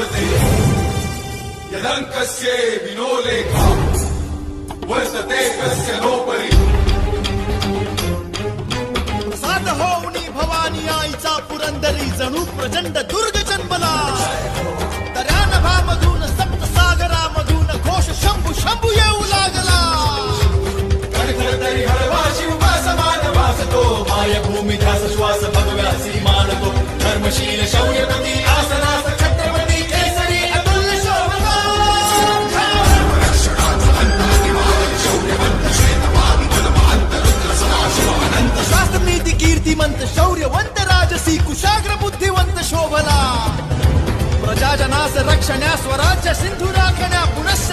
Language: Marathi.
रोचते यदङ्कस्य विनोलेखा वर्तते कस्य नोपरि प्रसाद होऊनी भवानी आईचा पुरंदरी जणू प्रचंड दुर्ग जन्मला दऱ्या नभामधून सप्त सागरामधून घोष शंभू शंभू येऊ लागला तरी हळवा शिवबा समान वासतो मायभूमी ध्यास श्वास भगव्यासी मानतो धर्मशील शौर्यपती आसनास छत्रपती केसरी अतुल्य शोभा शास्त्र नीती कीर्तिमंत शौर्यवंत राजसी कुशाग्र बुद्धिवंत शोभला प्रजाजनास रक्षण्या स्वराज्य सिंधू राखण्या पुनश्च